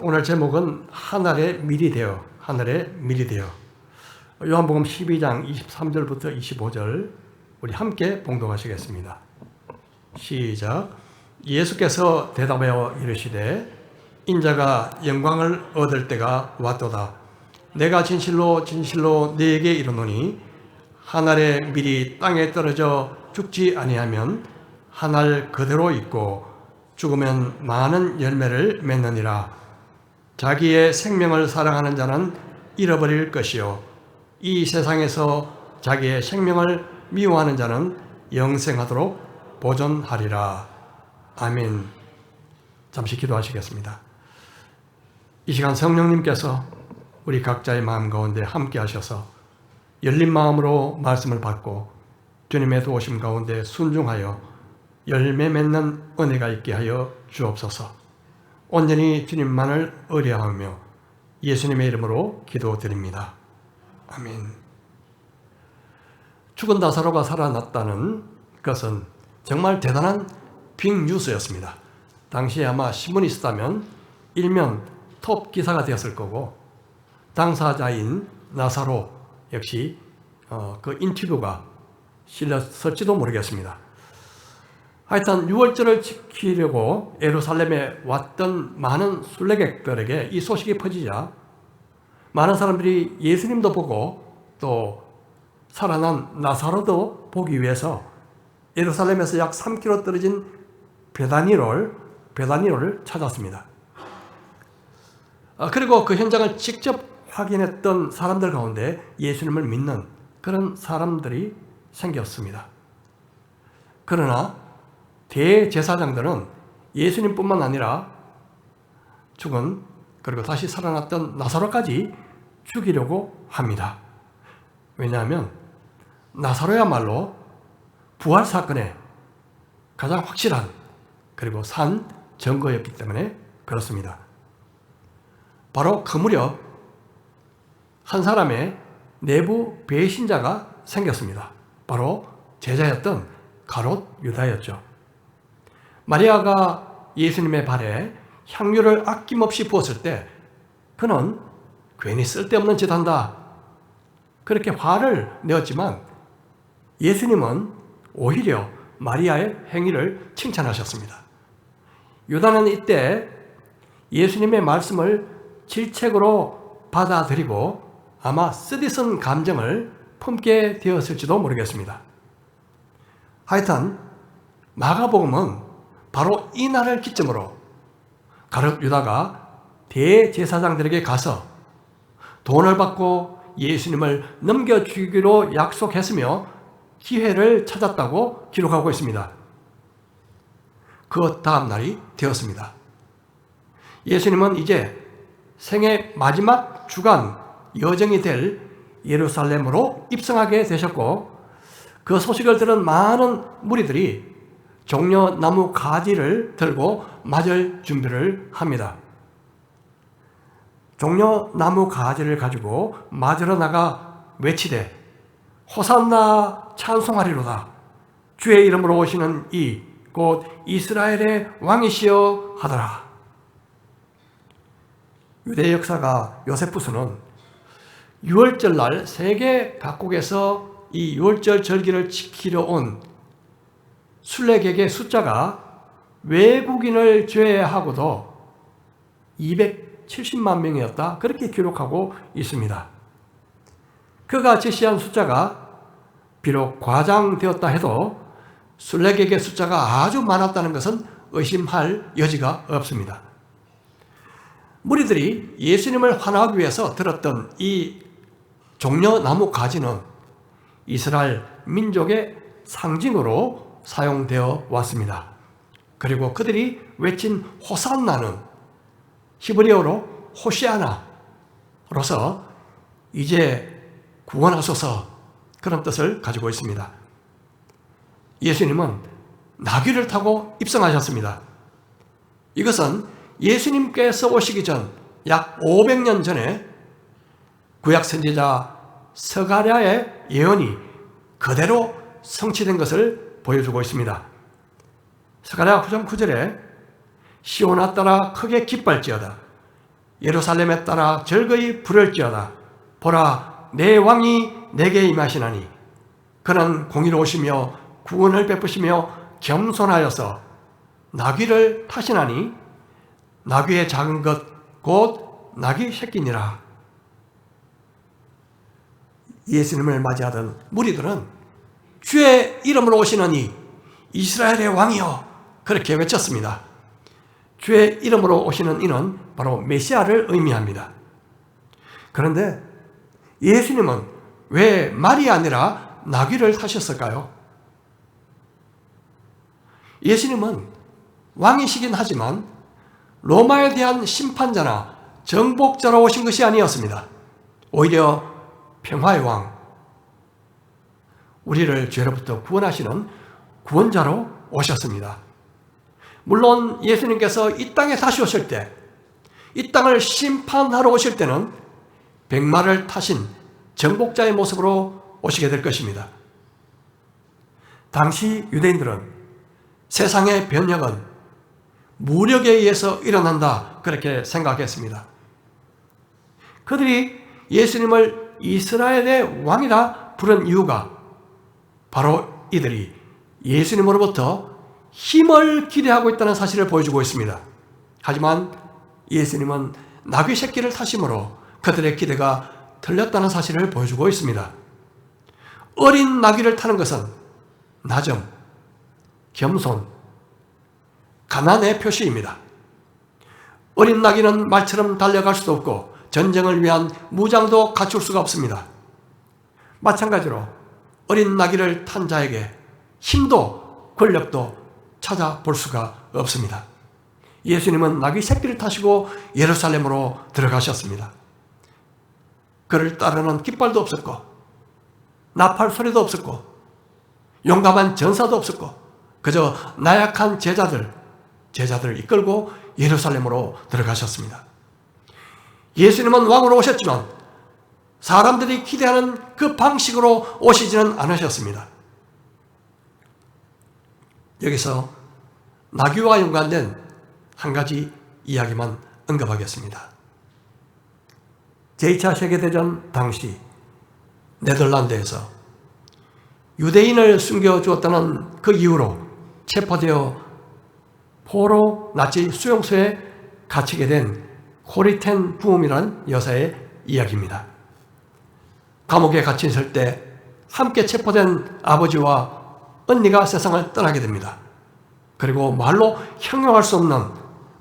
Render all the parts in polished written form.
오늘 제목은 하늘의 밀이 되어, 하늘의 밀이 되어. 요한복음 12장 23절부터 25절 우리 함께 봉독하시겠습니다. 시작. 예수께서 대답하여 이르시되 인자가 영광을 얻을 때가 왔도다. 내가 진실로 진실로 너에게 이르노니 하늘의 밀이 땅에 떨어져 죽지 아니하면 하늘 그대로 있고 죽으면 많은 열매를 맺느니라. 자기의 생명을 사랑하는 자는 잃어버릴 것이요 이 세상에서 자기의 생명을 미워하는 자는 영생하도록 보존하리라. 아멘. 잠시 기도하시겠습니다. 이 시간 성령님께서 우리 각자의 마음 가운데 함께 하셔서 열린 마음으로 말씀을 받고 주님의 도우심 가운데 순종하여 열매 맺는 은혜가 있게 하여 주옵소서. 온전히 주님만을 의뢰하며 예수님의 이름으로 기도드립니다. 아멘. 죽은 나사로가 살아났다는 것은 정말 대단한 빅뉴스였습니다. 당시에 아마 신문이 있었다면 일면 톱 기사가 되었을 거고 당사자인 나사로 역시 그 인터뷰가 실렸을지도 모르겠습니다. 하여튼 유월절을 지키려고 예루살렘에 왔던 많은 순례객들에게 이 소식이 퍼지자 많은 사람들이 예수님도 보고 또 살아난 나사로도 보기 위해서 예루살렘에서 약 3km 떨어진 베다니로를 찾았습니다. 그리고 그 현장을 직접 확인했던 사람들 가운데 예수님을 믿는 그런 사람들이 생겼습니다. 그러나 대제사장들은 예수님뿐만 아니라 죽은 그리고 다시 살아났던 나사로까지 죽이려고 합니다. 왜냐하면 나사로야말로 부활 사건의 가장 확실한 그리고 산 증거였기 때문에 그렇습니다. 바로 그 무렵 한 사람의 내부 배신자가 생겼습니다. 바로 제자였던 가롯 유다였죠. 마리아가 예수님의 발에 향유를 아낌없이 부었을 때 그는 괜히 쓸데없는 짓 한다 그렇게 화를 내었지만 예수님은 오히려 마리아의 행위를 칭찬하셨습니다. 유다는 이때 예수님의 말씀을 질책으로 받아들이고 아마 쓰디쓴 감정을 품게 되었을지도 모르겠습니다. 하여튼 마가복음은 바로 이 날을 기점으로 가롯 유다가 대제사장들에게 가서 돈을 받고 예수님을 넘겨주기로 약속했으며 기회를 찾았다고 기록하고 있습니다. 그 다음 날이 되었습니다. 예수님은 이제 생애 마지막 주간 여정이 될 예루살렘으로 입성하게 되셨고 그 소식을 들은 많은 무리들이 종려나무 가지를 들고 맞을 준비를 합니다. 종려나무 가지를 가지고 맞으러 나가 외치되 호산나 찬송하리로다. 주의 이름으로 오시는 이 곧 이스라엘의 왕이시여 하더라. 유대 역사가 요세푸스는 유월절 날 세계 각국에서 이 유월절 절기를 지키려 온 순례객의 숫자가 외국인을 제외하고도 270만 명이었다. 그렇게 기록하고 있습니다. 그가 제시한 숫자가 비록 과장되었다 해도 순례객의 숫자가 아주 많았다는 것은 의심할 여지가 없습니다. 무리들이 예수님을 환호하기 위해서 들었던 이 종려나무 가지는 이스라엘 민족의 상징으로 사용되어 왔습니다. 그리고 그들이 외친 호산나는 히브리어로 호시아나로서 이제 구원하소서 그런 뜻을 가지고 있습니다. 예수님은 나귀를 타고 입성하셨습니다. 이것은 예수님께서 오시기 전 약 500년 전에 구약 선지자 스가랴의 예언이 그대로 성취된 것을 보여주고 있습니다. 스가랴 9장 9절에 시온아 따라 크게 기빨지어다. 예루살렘에 따라 즐거이 부를지어다. 보라, 내 왕이 내게 임하시나니 그는 공의로우시며 구원을 베푸시며 겸손하여서 나귀를 타시나니 나귀의 작은 것 곧 나귀 새끼니라. 예수님을 맞이하던 무리들은 주의 이름으로 오시는 이 이스라엘의 왕이여 그렇게 외쳤습니다. 주의 이름으로 오시는 이는 바로 메시아를 의미합니다. 그런데 예수님은 왜 말이 아니라 나귀를 타셨을까요? 예수님은 왕이시긴 하지만 로마에 대한 심판자나 정복자로 오신 것이 아니었습니다. 오히려 평화의 왕, 우리를 죄로부터 구원하시는 구원자로 오셨습니다. 물론 예수님께서 이 땅에 다시 오실 때, 이 땅을 심판하러 오실 때는 백마를 타신 정복자의 모습으로 오시게 될 것입니다. 당시 유대인들은 세상의 변혁은 무력에 의해서 일어난다 그렇게 생각했습니다. 그들이 예수님을 이스라엘의 왕이라 부른 이유가 바로 이들이 예수님으로부터 힘을 기대하고 있다는 사실을 보여주고 있습니다. 하지만 예수님은 나귀 새끼를 타심으로 그들의 기대가 틀렸다는 사실을 보여주고 있습니다. 어린 나귀를 타는 것은 나점, 겸손, 가난의 표시입니다. 어린 나귀는 말처럼 달려갈 수도 없고 전쟁을 위한 무장도 갖출 수가 없습니다. 마찬가지로 어린 나귀를 탄 자에게 힘도 권력도 찾아볼 수가 없습니다. 예수님은 나귀 새끼를 타시고 예루살렘으로 들어가셨습니다. 그를 따르는 깃발도 없었고 나팔 소리도 없었고 용감한 전사도 없었고 그저 나약한 제자들을 이끌고 예루살렘으로 들어가셨습니다. 예수님은 왕으로 오셨지만 사람들이 기대하는 그 방식으로 오시지는 않으셨습니다. 여기서 나귀와 연관된 한 가지 이야기만 언급하겠습니다. 제2차 세계대전 당시 네덜란드에서 유대인을 숨겨주었다는 그 이유로 체포되어 포로 나치 수용소에 갇히게 된 코리텐 부음이라는 여사의 이야기입니다. 감옥에 갇혀 있을 때 함께 체포된 아버지와 언니가 세상을 떠나게 됩니다. 그리고 말로 형용할 수 없는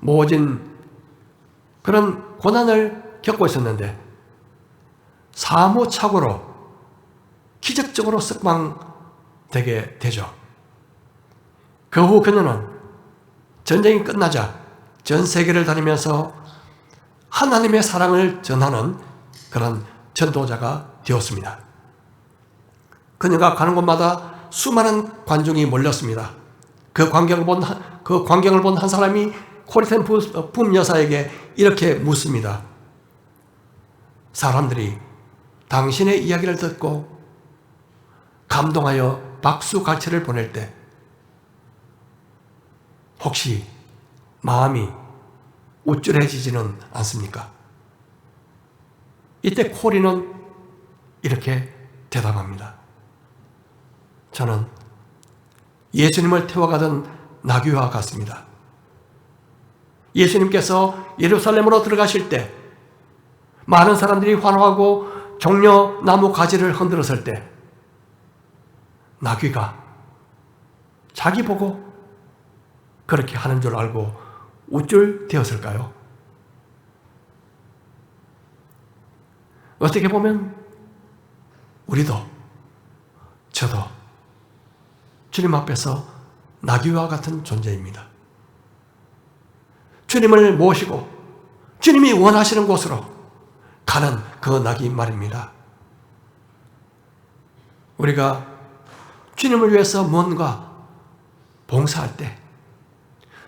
모진 그런 고난을 겪고 있었는데 사무착오로 기적적으로 석방되게 되죠. 그 후 그녀는 전쟁이 끝나자 전 세계를 다니면서 하나님의 사랑을 전하는 그런 전도자가 되었습니다. 그녀가 가는 곳마다 수많은 관중이 몰렸습니다. 그 광경을 본 한 사람이 코리텐 붐 여사에게 이렇게 묻습니다. 사람들이 당신의 이야기를 듣고 감동하여 박수갈채를 보낼 때 혹시 마음이 우쭐해지지는 않습니까? 이때 코리는 이렇게 대답합니다. 저는 예수님을 태워가던 나귀와 같습니다. 예수님께서 예루살렘으로 들어가실 때 많은 사람들이 환호하고 종려 나무 가지를 흔들었을 때 나귀가 자기 보고 그렇게 하는 줄 알고 우쭐대었을까요? 어떻게 보면 우리도 저도 주님 앞에서 나귀와 같은 존재입니다. 주님을 모시고 주님이 원하시는 곳으로 가는 그 나귀 말입니다. 우리가 주님을 위해서 뭔가 봉사할 때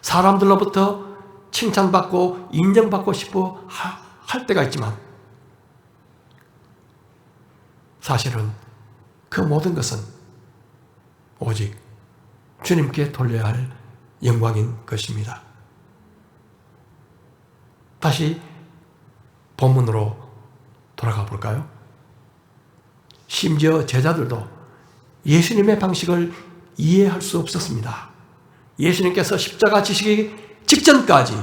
사람들로부터 칭찬받고 인정받고 싶어 할 때가 있지만 사실은 그 모든 것은 오직 주님께 돌려야 할 영광인 것입니다. 다시 본문으로 돌아가 볼까요? 심지어 제자들도 예수님의 방식을 이해할 수 없었습니다. 예수님께서 십자가 지시기 직전까지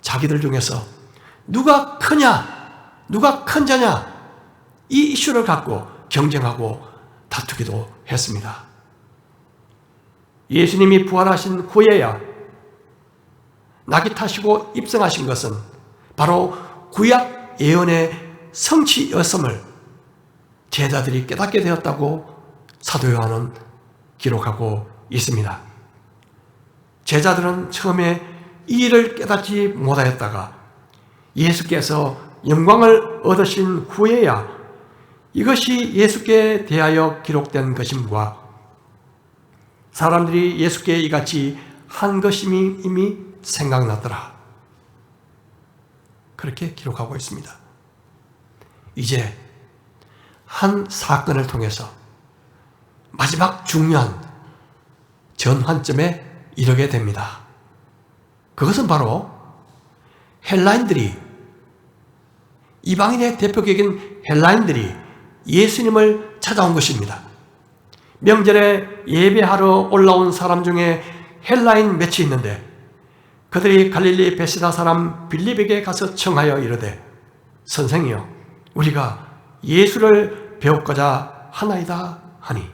자기들 중에서 누가 크냐, 누가 큰 자냐, 이 이슈를 갖고 경쟁하고 다투기도 했습니다. 예수님이 부활하신 후에야 낙이 타시고 입성하신 것은 바로 구약 예언의 성취였음을 제자들이 깨닫게 되었다고 사도 요한은 기록하고 있습니다. 제자들은 처음에 이 일을 깨닫지 못하였다가 예수께서 영광을 얻으신 후에야 이것이 예수께 대하여 기록된 것임과 사람들이 예수께 이같이 한 것임이 이미 생각났더라. 그렇게 기록하고 있습니다. 이제 한 사건을 통해서 마지막 중요한 전환점에 이르게 됩니다. 그것은 바로 헬라인들이, 이방인의 대표격인 헬라인들이 예수님을 찾아온 것입니다. 명절에 예배하러 올라온 사람 중에 헬라인 몇이 있는데 그들이 갈릴리 베세다 사람 빌립에게 가서 청하여 이르되 선생이여 우리가 예수를 배우고자 하나이다 하니,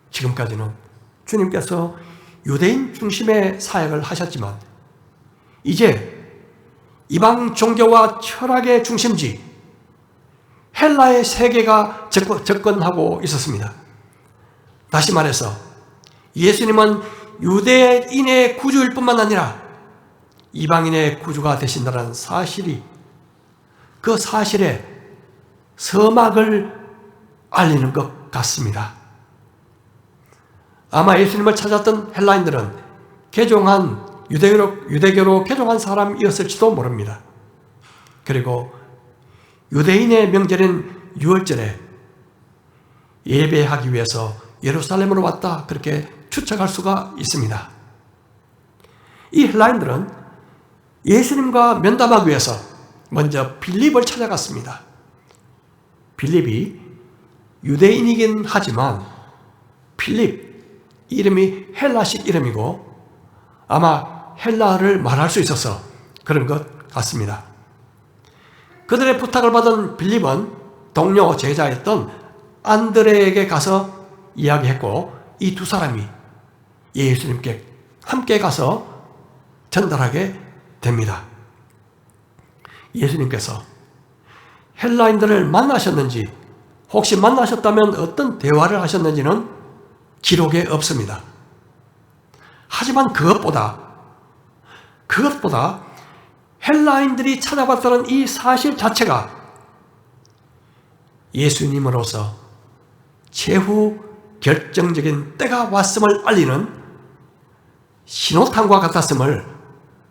지금까지는 주님께서 유대인 중심의 사역을 하셨지만 이제 이방 종교와 철학의 중심지 헬라의 세계가 접근하고 있었습니다. 다시 말해서 예수님은 유대인의 구주일 뿐만 아니라 이방인의 구주가 되신다는 사실이, 그 사실에 서막을 알리는 것 같습니다. 아마 예수님을 찾았던 헬라인들은 개종한 유대교로 개종한 사람이었을지도 모릅니다. 그리고 유대인의 명절인 유월절에 예배하기 위해서 예루살렘으로 왔다, 그렇게 추측할 수가 있습니다. 이 헬라인들은 예수님과 면담하기 위해서 먼저 빌립을 찾아갔습니다. 빌립이 유대인이긴 하지만 빌립 이름이 헬라식 이름이고 아마 헬라어를 말할 수 있어서 그런 것 같습니다. 그들의 부탁을 받은 빌립은 동료 제자였던 안드레에게 가서 이야기했고 이 두 사람이 예수님께 함께 가서 전달하게 됩니다. 예수님께서 헬라인들을 만나셨는지, 혹시 만나셨다면 어떤 대화를 하셨는지는 기록에 없습니다. 하지만 그것보다 헬라인들이 찾아봤다는 이 사실 자체가 예수님으로서 최후 결정적인 때가 왔음을 알리는 신호탄과 같았음을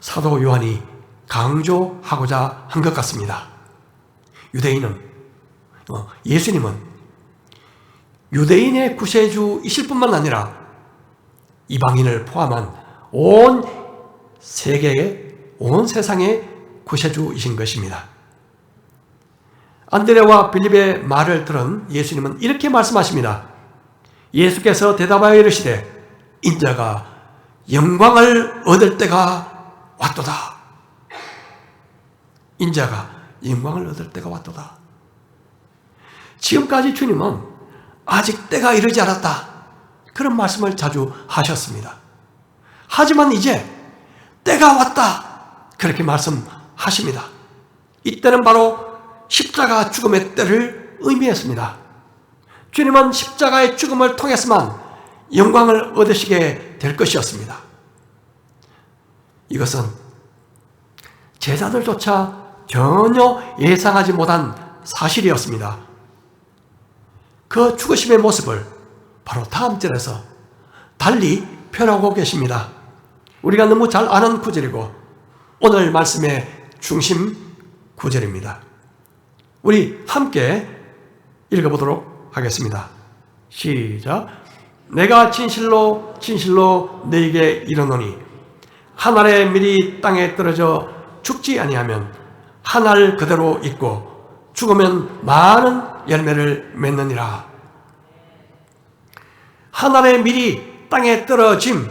사도 요한이 강조하고자 한 것 같습니다. 예수님은 유대인의 구세주이실 뿐만 아니라 이방인을 포함한 온 세계의, 온 세상의 구세주이신 것입니다. 안드레와 빌립의 말을 들은 예수님은 이렇게 말씀하십니다. 예수께서 대답하여 이르시되 인자가 영광을 얻을 때가 왔도다. 인자가 영광을 얻을 때가 왔도다. 지금까지 주님은 아직 때가 이르지 않았다, 그런 말씀을 자주 하셨습니다. 하지만 이제 때가 왔다, 그렇게 말씀하십니다. 이때는 바로 십자가 죽음의 때를 의미했습니다. 주님은 십자가의 죽음을 통해서만 영광을 얻으시게 될 것이었습니다. 이것은 제자들조차 전혀 예상하지 못한 사실이었습니다. 그 죽으심의 모습을 바로 다음 절에서 달리 표현하고 계십니다. 우리가 너무 잘 아는 구절이고 오늘 말씀의 중심 구절입니다. 우리 함께 읽어보도록 하겠습니다. 시작. 내가 진실로 진실로 너희에게 이르노니 한 알의 밀이 땅에 떨어져 죽지 아니하면 한 알 그대로 있고 죽으면 많은 열매를 맺느니라. 한 알의 밀이 땅에 떨어짐,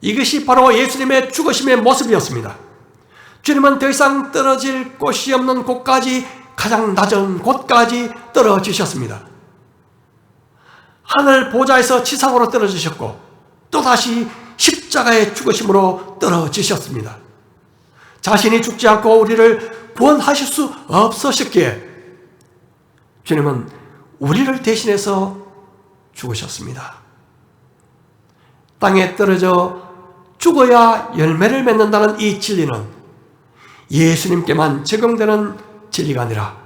이것이 바로 예수님의 죽으심의 모습이었습니다. 주님은 더 이상 떨어질 곳이 없는 곳까지, 가장 낮은 곳까지 떨어지셨습니다. 하늘 보좌에서 지상으로 떨어지셨고 또다시 십자가의 죽으심으로 떨어지셨습니다. 자신이 죽지 않고 우리를 구원하실 수 없으셨기에 주님은 우리를 대신해서 죽으셨습니다. 땅에 떨어져 죽어야 열매를 맺는다는 이 진리는 예수님께만 적용되는 진리가 아니라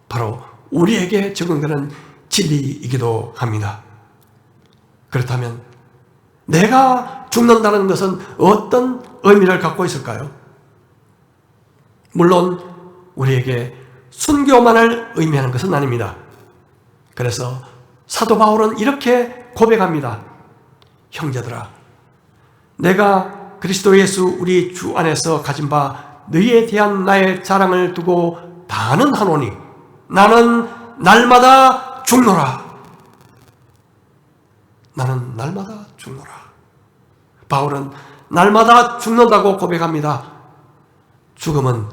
바로 우리에게 적용되는 진리이기도 합니다. 그렇다면 내가 죽는다는 것은 어떤 의미를 갖고 있을까요? 물론 우리에게 순교만을 의미하는 것은 아닙니다. 그래서 사도 바울은 이렇게 고백합니다. 형제들아, 내가 그리스도 예수 우리 주 안에서 가진 바 너희에 대한 나의 자랑을 두고 다는 하노니 나는 날마다 죽노라. 나는 날마다 죽노라. 바울은 날마다 죽는다고 고백합니다. 죽음은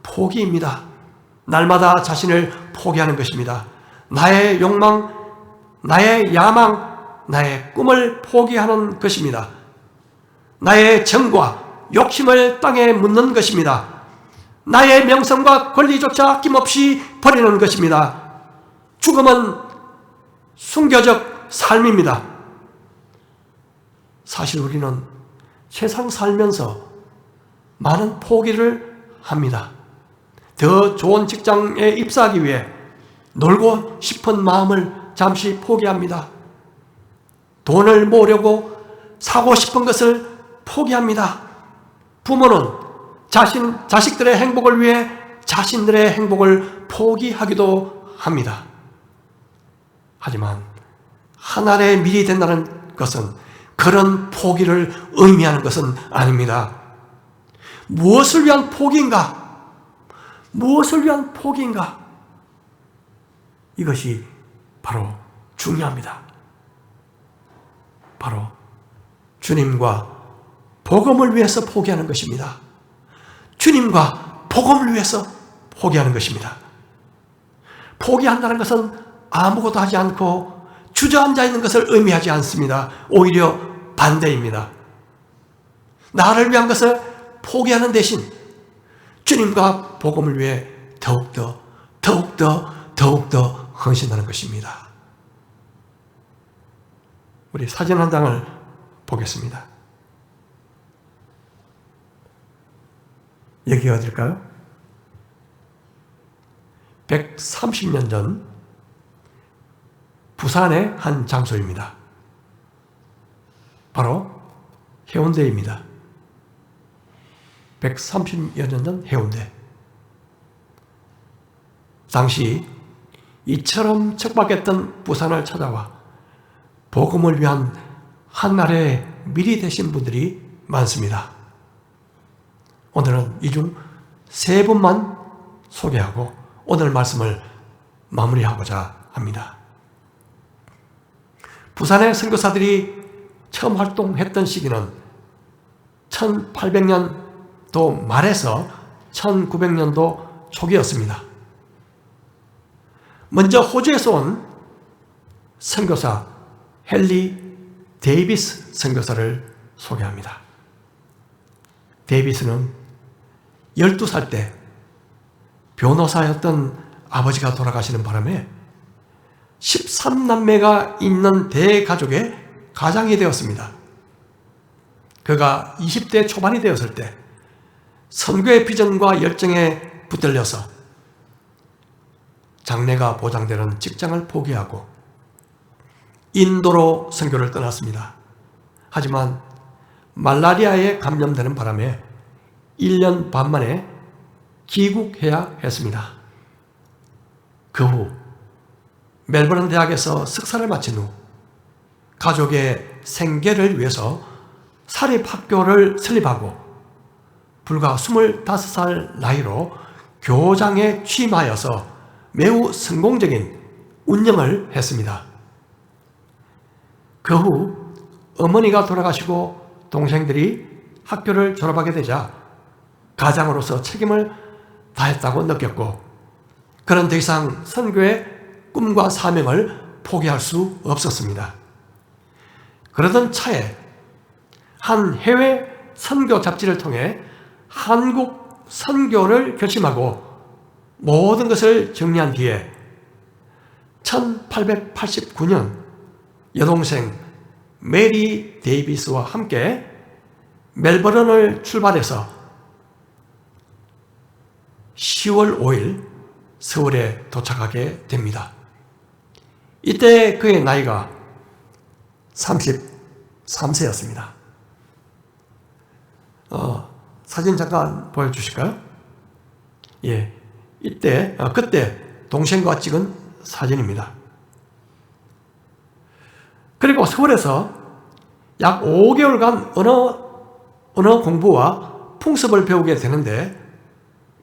포기입니다. 날마다 자신을 포기하는 것입니다. 나의 욕망, 나의 야망, 나의 꿈을 포기하는 것입니다. 나의 정과 욕심을 땅에 묻는 것입니다. 나의 명성과 권리조차 아낌없이 버리는 것입니다. 죽음은 순교적 삶입니다. 사실 우리는 세상 살면서 많은 포기를 합니다. 더 좋은 직장에 입사하기 위해 놀고 싶은 마음을 잠시 포기합니다. 돈을 모으려고 사고 싶은 것을 포기합니다. 부모는 자식들의 행복을 위해 자신들의 행복을 포기하기도 합니다. 하지만 하늘의 밀이 된다는 것은 그런 포기를 의미하는 것은 아닙니다. 무엇을 위한 포기인가? 무엇을 위한 포기인가? 이것이 바로 중요합니다. 바로 주님과 복음을 위해서 포기하는 것입니다. 주님과 복음을 위해서 포기하는 것입니다. 포기한다는 것은 아무것도 하지 않고 주저앉아 있는 것을 의미하지 않습니다. 오히려 반대입니다. 나를 위한 것을 포기하는 대신 주님과 복음을 위해 더욱더 헌신하는 것입니다. 우리 사진 한 장을 보겠습니다. 여기가 어딜까요? 130년 전 부산의 한 장소입니다. 바로 해운대입니다. 130여 년 전 해운대. 당시 이처럼 척박했던 부산을 찾아와 복음을 위한 한날의 미리 되신 분들이 많습니다. 오늘은 이 중 세 분만 소개하고 오늘 말씀을 마무리하고자 합니다. 부산의 선교사들이 처음 활동했던 시기는 1800년도 말에서 1900년도 초기였습니다. 먼저 호주에서 온 선교사 헨리 데이비스 선교사를 소개합니다. 데이비스는 12살 때 변호사였던 아버지가 돌아가시는 바람에 13남매가 있는 대가족의 가장이 되었습니다. 그가 20대 초반이 되었을 때 선교의 비전과 열정에 붙들려서 장래가 보장되는 직장을 포기하고 인도로 선교를 떠났습니다. 하지만 말라리아에 감염되는 바람에 1년 반 만에 귀국해야 했습니다. 그 후 멜버른 대학에서 석사를 마친 후 가족의 생계를 위해서 사립학교를 설립하고 불과 25살 나이로 교장에 취임하여서 매우 성공적인 운영을 했습니다. 그 후 어머니가 돌아가시고 동생들이 학교를 졸업하게 되자 가장으로서 책임을 다했다고 느꼈고, 그는 더 이상 선교의 꿈과 사명을 포기할 수 없었습니다. 그러던 차에 한 해외 선교 잡지를 통해 한국 선교를 결심하고 모든 것을 정리한 뒤에 1889년 여동생 메리 데이비스와 함께 멜버른을 출발해서 10월 5일 서울에 도착하게 됩니다. 이때 그의 나이가 33세였습니다. 사진 잠깐 보여주실까요? 예, 그때 동생과 찍은 사진입니다. 그리고 서울에서 약 5개월간 언어 공부와 풍습을 배우게 되는데,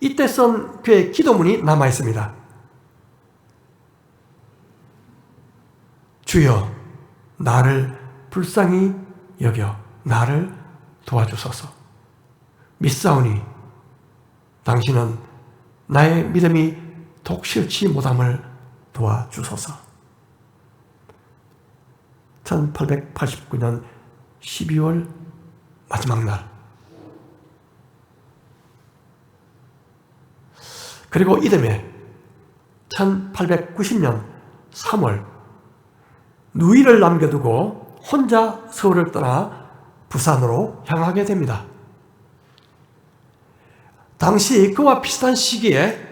이때 쓴 그의 기도문이 남아 있습니다. 주여, 나를 불쌍히 여겨 나를 도와주소서. 믿사오니 당신은 나의 믿음이 독실치 못함을 도와주소서. 1889년 12월 마지막 날. 그리고 이듬해 1890년 3월 누이를 남겨두고 혼자 서울을 떠나 부산으로 향하게 됩니다. 당시 그와 비슷한 시기에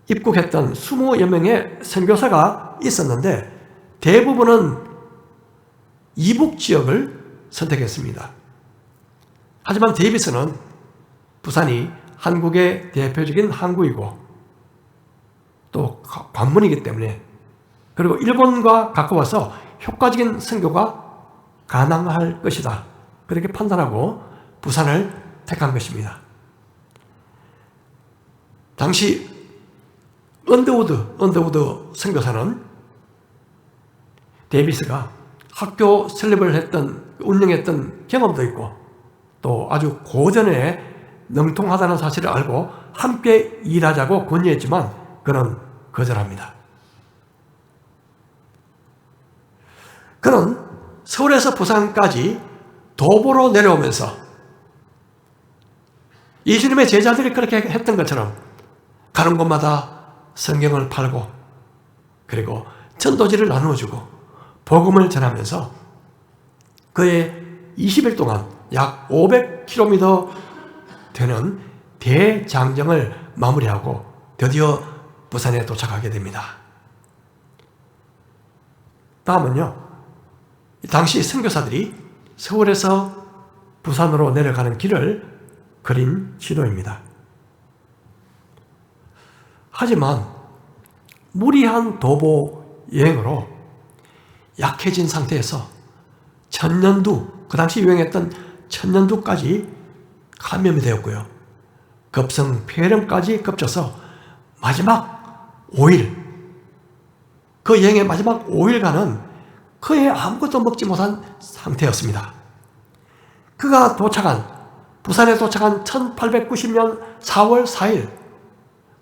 입국했던 20여 명의 선교사가 있었는데 대부분은 이북 지역을 선택했습니다. 하지만 데이비스는 부산이 한국의 대표적인 항구이고 또 관문이기 때문에, 그리고 일본과 가까워서 효과적인 선교가 가능할 것이다, 그렇게 판단하고 부산을 택한 것입니다. 당시 언더우드 선교사는 데이비스가 학교 설립을 운영했던 경험도 있고 또 아주 고전에 능통하다는 사실을 알고 함께 일하자고 권유했지만 그는 거절합니다. 그는 서울에서 부산까지 도보로 내려오면서 예수님의 제자들이 그렇게 했던 것처럼 가는 곳마다 성경을 팔고 그리고 전도지를 나누어주고 복음을 전하면서 그의 20일 동안 약 500km 되는 대장정을 마무리하고 드디어 부산에 도착하게 됩니다. 다음은요, 당시 선교사들이 서울에서 부산으로 내려가는 길을 그린 지도입니다. 하지만 무리한 도보 여행으로 약해진 상태에서 천년두, 그 당시 유행했던 천년두까지 감염이 되었고요. 급성폐렴까지 겹쳐서 마지막 5일, 그 여행의 마지막 5일간은 그의 아무것도 먹지 못한 상태였습니다. 그가 부산에 도착한 1890년 4월 4일,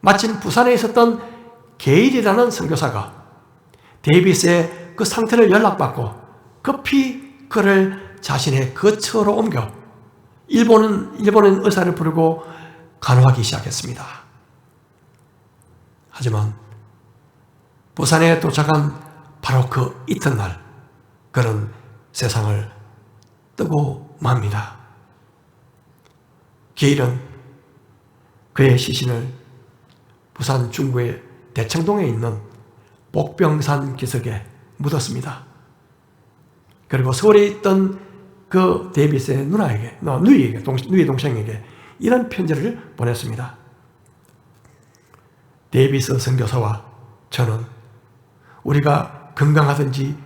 마침 부산에 있었던 게일이라는 선교사가 데이비스의 그 상태를 연락받고 급히 그를 자신의 거처로 옮겨 일본인 의사를 부르고 간호하기 시작했습니다. 하지만 부산에 도착한 바로 그 이튿날 그는 세상을 뜨고 맙니다. 게일은 그의 시신을 부산 중구의 대청동에 있는 복병산 기슭에 묻었습니다. 그리고 서울에 있던 그 데이비스의 누이 동생에게 이런 편지를 보냈습니다. 데이비스 선교사와 저는 우리가 건강하든지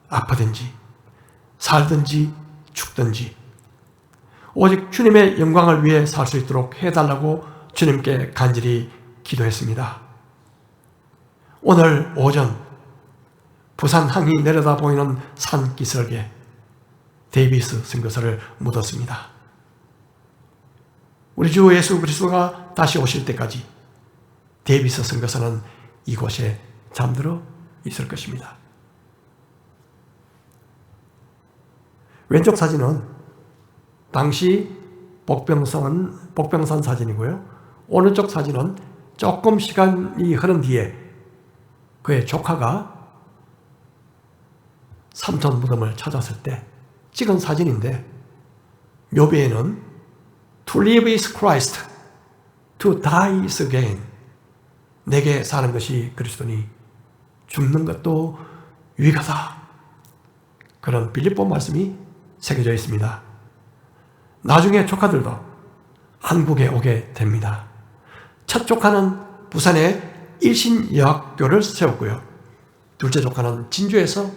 아프든지 살든지 죽든지 오직 주님의 영광을 위해 살 수 있도록 해달라고 주님께 간절히 기도했습니다. 오늘 오전 부산 항이 내려다 보이는 산 기슭에 데이비스 선교사를 묻었습니다. 우리 주 예수 그리스도가 다시 오실 때까지 데이비스 선교사는 이곳에 잠들어 있을 것입니다. 왼쪽 사진은 당시 복병산 사진이고요. 오른쪽 사진은 조금 시간이 흐른 뒤에 그의 조카가 삼천 무덤을 찾았을 때 찍은 사진인데, 묘비에는 To live is Christ, to die is gain. 내게 사는 것이 그리스도니 죽는 것도 유익하다. 그런 빌립보 말씀이 새겨져 있습니다. 나중에 조카들도 한국에 오게 됩니다. 첫 조카는 부산에 일신여학교를 세웠고요. 둘째 조카는 진주에서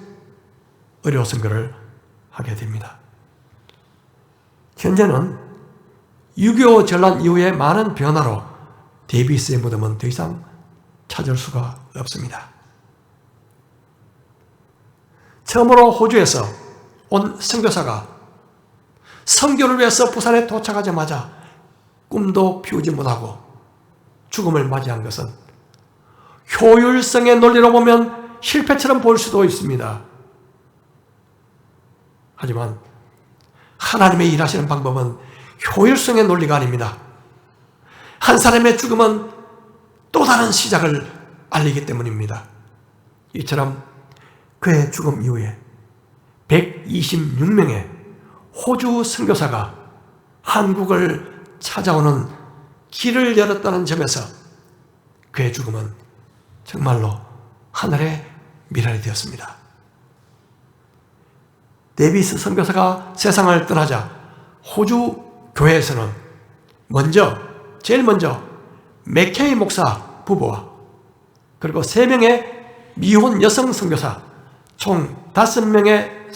의료선교를 하게 됩니다. 현재는 6.25 전란 이후의 많은 변화로 데이비스의 무덤은 더 이상 찾을 수가 없습니다. 처음으로 호주에서 온 선교사가 선교를 위해서 부산에 도착하자마자 꿈도 피우지 못하고 죽음을 맞이한 것은 효율성의 논리로 보면 실패처럼 보일 수도 있습니다. 하지만 하나님의 일하시는 방법은 효율성의 논리가 아닙니다. 한 사람의 죽음은 또 다른 시작을 알리기 때문입니다. 이처럼 그의 죽음 이후에 126명의 호주 선교사가 한국을 찾아오는 길을 열었다는 점에서 그의 죽음은 정말로 하늘의 미랄이 되었습니다. 데이비스 선교사가 세상을 떠나자 호주 교회에서는 제일 먼저 맥케이 목사 부부와 그리고 3명의 미혼 여성 선교사, 총 5명의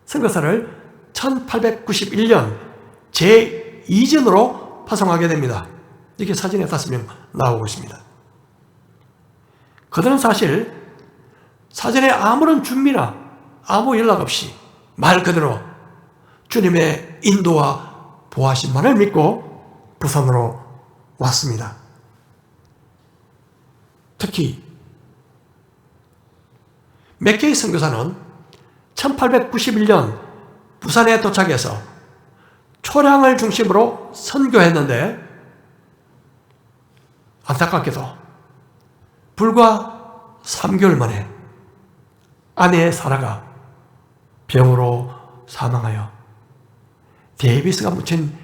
선교사를 1891년 제2전으로 파송하게 됩니다. 이렇게 사진에 5명 나오고 있습니다. 그들은 사실 사전에 아무런 준비나 아무 연락 없이 말 그대로 주님의 인도와 보호하심만을 믿고 부산으로 왔습니다. 특히 맥케이 선교사는 1891년 부산에 도착해서 초량을 중심으로 선교했는데, 안타깝게도 불과 3개월 만에 아내 사라가 병으로 사망하여 데이비스가 묻힌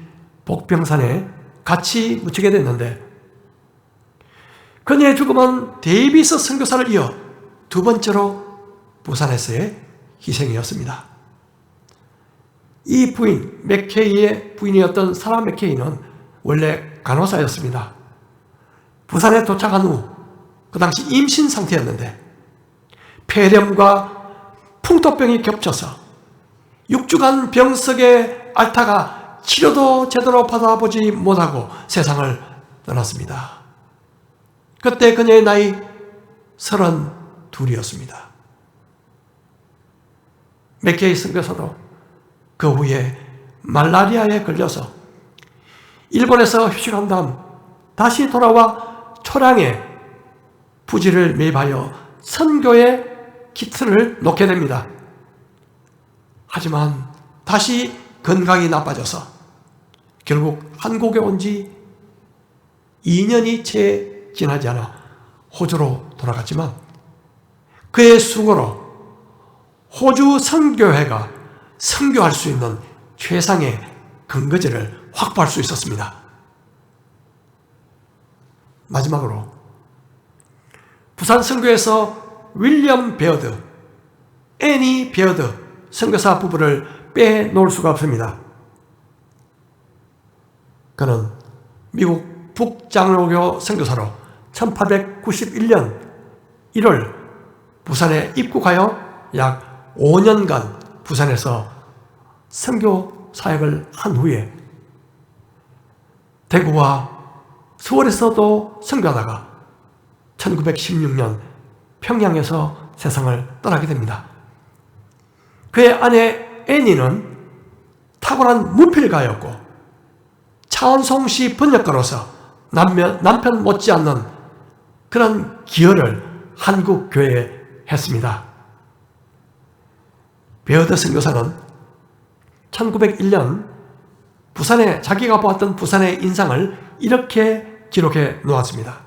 복병산에 같이 묻히게 됐는데, 그녀의 죽음은 데이비스 선교사를 이어 2번째로 부산에서의 희생이었습니다. 이 부인, 맥케이의 부인이었던 사라 맥케이는 원래 간호사였습니다. 부산에 도착한 후 그 당시 임신 상태였는데 폐렴과 풍토병이 겹쳐서 6주간 병석에 앓다가 치료도 제대로 받아보지 못하고 세상을 떠났습니다. 그때 그녀의 나이 32이었습니다. 맥케이 선교사도 그 후에 말라리아에 걸려서 일본에서 휴식한 다음 다시 돌아와 초량에 부지를 매입하여 선교의 기틀을 놓게 됩니다. 하지만 다시 건강이 나빠져서 결국 한국에 온 지 2년이 채 지나지 않아 호주로 돌아갔지만, 그의 수고로 호주 선교회가 선교할 수 있는 최상의 근거지를 확보할 수 있었습니다. 마지막으로 부산 선교에서 윌리엄 베어드, 애니 베어드 선교사 부부를 빼놓을 수가 없습니다. 그는 미국 북장로교 선교사로 1891년 1월 부산에 입국하여 약 5년간 부산에서 선교 사역을 한 후에 대구와 서울에서도 선교하다가 1916년 평양에서 세상을 떠나게 됩니다. 그의 아내 애니는 탁월한 무필가였고 찬송시 번역가로서 남편 못지않는 그런 기여를 한국 교회에 했습니다. 베어드 선교사는 1901년 자기가 보았던 부산의 인상을 이렇게 기록해 놓았습니다.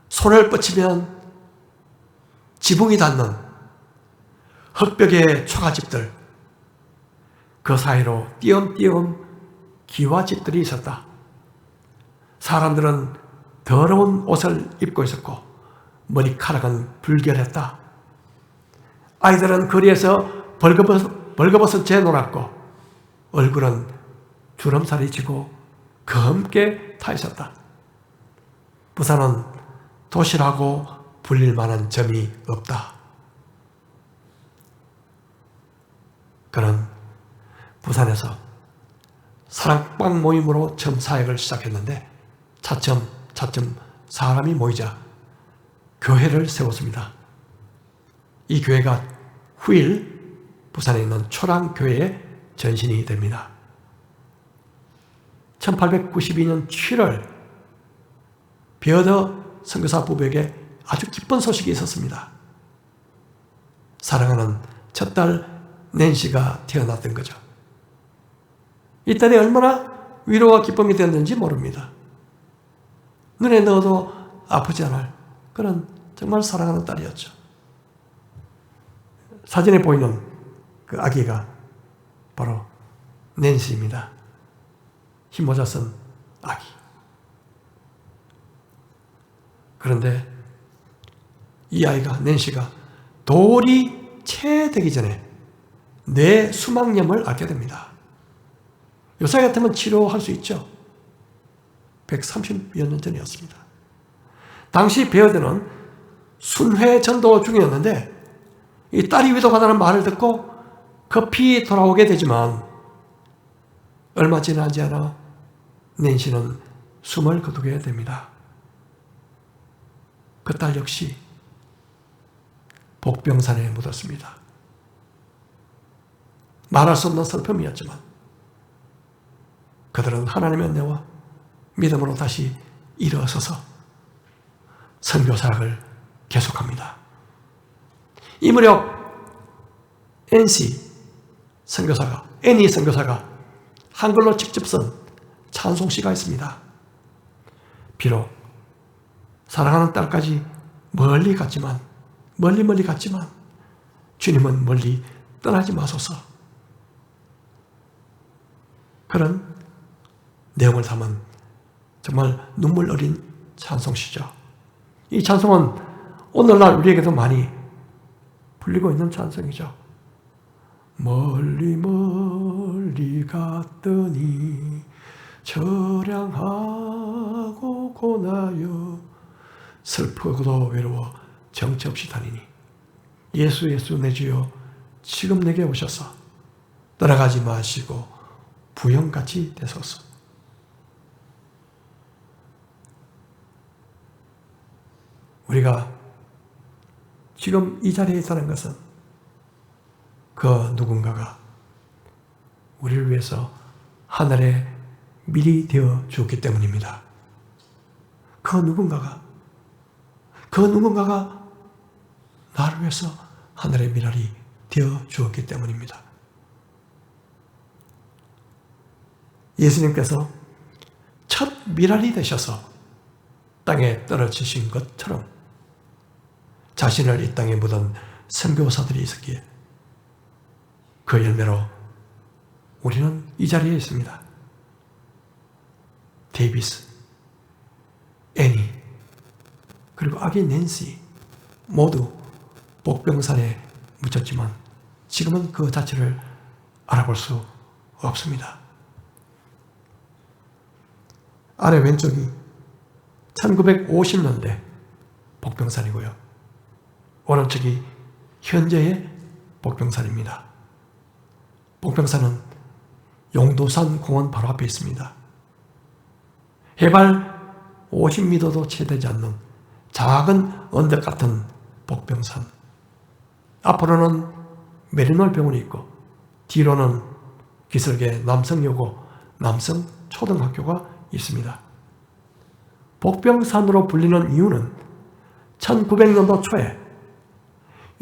손을 뻗치면 지붕이 닿는 흙벽의 초가집들, 그 사이로 띄엄띄엄 기와집들이 있었다. 사람들은 더러운 옷을 입고 있었고 머리카락은 불결했다. 아이들은 거리에서 벌거벗은 채 놀았고 얼굴은 주름살이 지고 검게 타 있었다. 부산은 도시라고 불릴 만한 점이 없다. 그는 부산에서 사랑방 모임으로 처음 사역을 시작했는데 차츰 사람이 모이자 교회를 세웠습니다. 이 교회가 후일 부산에 있는 초랑교회의 전신이 됩니다. 1892년 7월 베어드 선교사 부부에게 아주 기쁜 소식이 있었습니다. 사랑하는 첫 딸 낸시가 태어났던 거죠. 이 딸이 얼마나 위로와 기쁨이 되었는지 모릅니다. 눈에 넣어도 아프지 않을 그런 정말 사랑하는 딸이었죠. 사진에 보이는 그 아기가 바로 낸시입니다. 흰모자 쓴 아기. 그런데 이 아이가, 낸시가 돌이 채 되기 전에 뇌 수막염을 앓게 됩니다. 요새 같으면 치료할 수 있죠. 130여 년 전이었습니다. 당시 베어드는 순회 전도 중이었는데 이 딸이 위독하다는 말을 듣고 급히 돌아오게 되지만 얼마 지나지 않아 낸시는 숨을 거두게 됩니다. 그 딸 역시 복병산에 묻었습니다. 말할 수 없는 슬픔이었지만 그들은 하나님의 은혜와 믿음으로 다시 일어서서 선교사역을 계속합니다. 이 무렵 애니 선교사가 한글로 직접 쓴 찬송시가 있습니다. 비록 사랑하는 딸까지 멀리 갔지만 주님은 멀리 떠나지 마소서. 그런 내용을 담은 정말 눈물 어린 찬송시죠. 이 찬송은 오늘날 우리에게도 많이 불리고 있는 찬송이죠. 멀리 갔더니 처량하고 고나여 슬프고도 외로워 정처 없이 다니니 예수 내 주여 지금 내게 오셔서 떠나가지 마시고 부형같이 되소서. 우리가 지금 이 자리에 있다는 것은 그 누군가가 우리를 위해서 하늘에 미리 되어 주었기 때문입니다. 그 누군가가 나를 위해서 하늘의 미랄이 되어 주었기 때문입니다. 예수님께서 첫 미랄이 되셔서 땅에 떨어지신 것처럼 자신을 이 땅에 묻은 선교사들이 있었기에 그 열매로 우리는 이 자리에 있습니다. 데이비스, 애니, 그리고 아기 낸시 모두 복병산에 묻혔지만 지금은 그 자체를 알아볼 수 없습니다. 아래 왼쪽이 1950년대 복병산이고요. 오른쪽이 현재의 복병산입니다. 복병산은 용도산 공원 바로 앞에 있습니다. 해발 50m도 채 되지 않는 작은 언덕 같은 복병산. 앞으로는 메리놀 병원이 있고 뒤로는 기슭에 남성여고, 남성초등학교가 있습니다. 복병산으로 불리는 이유는 1900년도 초에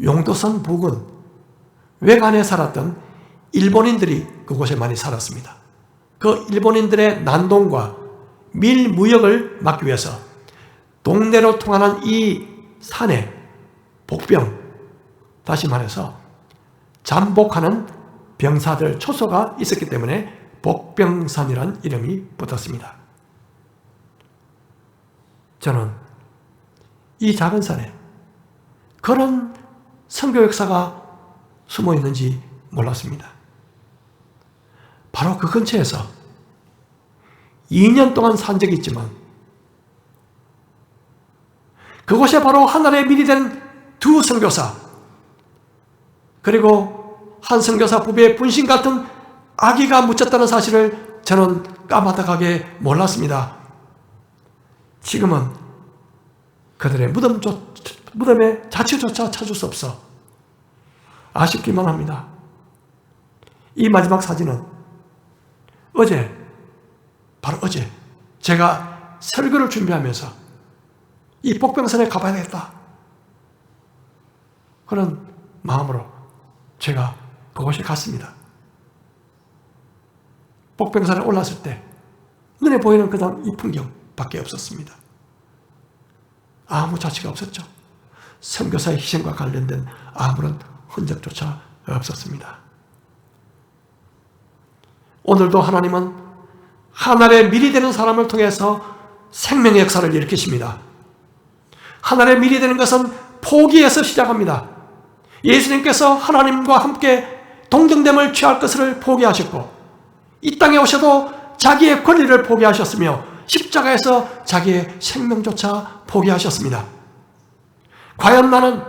용도산 부근 외관에 살았던 일본인들이 그곳에 많이 살았습니다. 그 일본인들의 난동과 밀무역을 막기 위해서 동네로 통하는 이 산에 복병, 다시 말해서 잠복하는 병사들 초소가 있었기 때문에 복병산이라는 이름이 붙었습니다. 저는 이 작은 산에 그런 선교 역사가 숨어 있는지 몰랐습니다. 바로 그 근처에서 2년 동안 산 적이 있지만 그곳에 바로 하늘의 밀이 된 두 선교사, 그리고 한 선교사 부부의 분신 같은 아기가 묻혔다는 사실을 저는 까마득하게 몰랐습니다. 지금은 그들의 무덤의 자취조차 찾을 수 없어 아쉽기만 합니다. 이 마지막 사진은 바로 어제 제가 설교를 준비하면서 이 복병산에 가봐야 되겠다, 그런 마음으로 제가 그곳에 갔습니다. 복병산에 올랐을 때 눈에 보이는 그다음 이 풍경밖에 없었습니다. 아무 자취가 없었죠. 선교사의 희생과 관련된 아무런 흔적조차 없었습니다. 오늘도 하나님은 하늘의 밀이 되는 사람을 통해서 생명의 역사를 일으키십니다. 하늘의 밀이 되는 것은 포기에서 시작합니다. 예수님께서 하나님과 함께 동등됨을 취할 것을 포기하셨고 이 땅에 오셔도 자기의 권리를 포기하셨으며 십자가에서 자기의 생명조차 포기하셨습니다. 과연 나는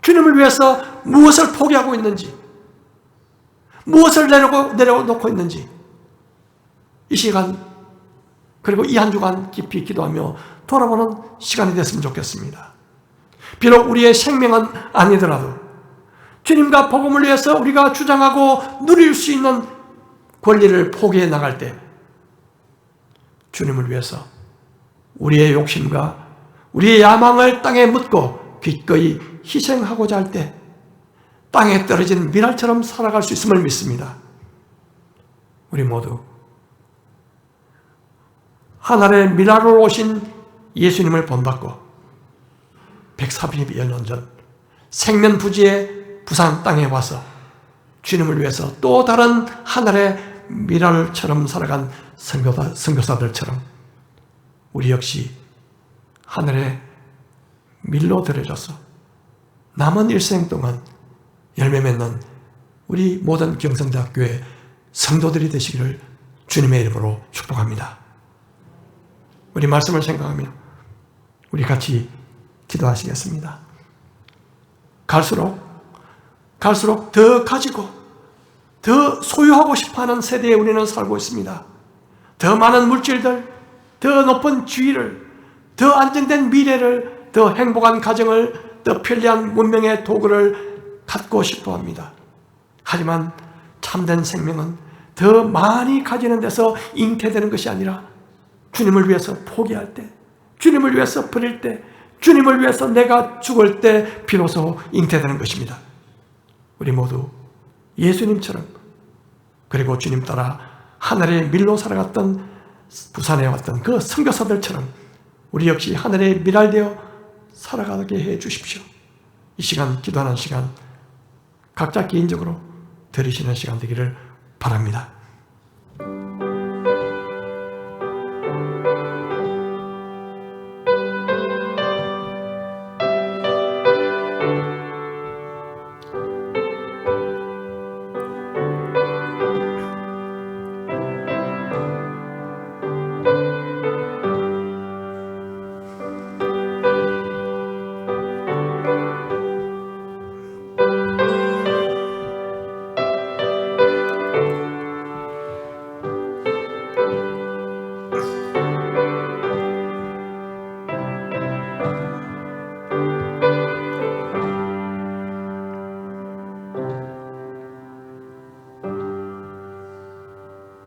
주님을 위해서 무엇을 포기하고 있는지, 무엇을 내려놓고 있는지 이 시간 그리고 이 한 주간 깊이 기도하며 돌아보는 시간이 됐으면 좋겠습니다. 비록 우리의 생명은 아니더라도 주님과 복음을 위해서 우리가 주장하고 누릴 수 있는 권리를 포기해 나갈 때 주님을 위해서 우리의 욕심과 우리의 야망을 땅에 묻고 기꺼이 희생하고자 할 때 땅에 떨어진 미랄처럼 살아갈 수 있음을 믿습니다. 우리 모두 하늘의 미랄로 오신 예수님을 본받고 140여 년 전 생면부지의 부산 땅에 와서 주님을 위해서 또 다른 하늘의 미랄처럼 살아간 선교사들처럼 우리 역시 하늘의 밀로 들여져서 남은 일생 동안 열매 맺는 우리 모든 경성대학교의 성도들이 되시기를 주님의 이름으로 축복합니다. 우리 말씀을 생각하며 우리 같이 기도하시겠습니다. 갈수록 더 가지고 더 소유하고 싶어하는 세대에 우리는 살고 있습니다. 더 많은 물질들, 더 높은 지위를, 더 안정된 미래를, 더 행복한 가정을, 더 편리한 문명의 도구를 갖고 싶어합니다. 하지만 참된 생명은 더 많이 가지는 데서 잉태되는 것이 아니라 주님을 위해서 포기할 때, 주님을 위해서 버릴 때, 주님을 위해서 내가 죽을 때 비로소 잉태되는 것입니다. 우리 모두 예수님처럼 그리고 주님 따라 하늘의 밀로 살아갔던 부산에 왔던 그 선교사들처럼 우리 역시 하늘의 밀알되어 살아가게 해 주십시오. 이 시간 기도하는 시간 각자 개인적으로 들으시는 시간 되기를 바랍니다.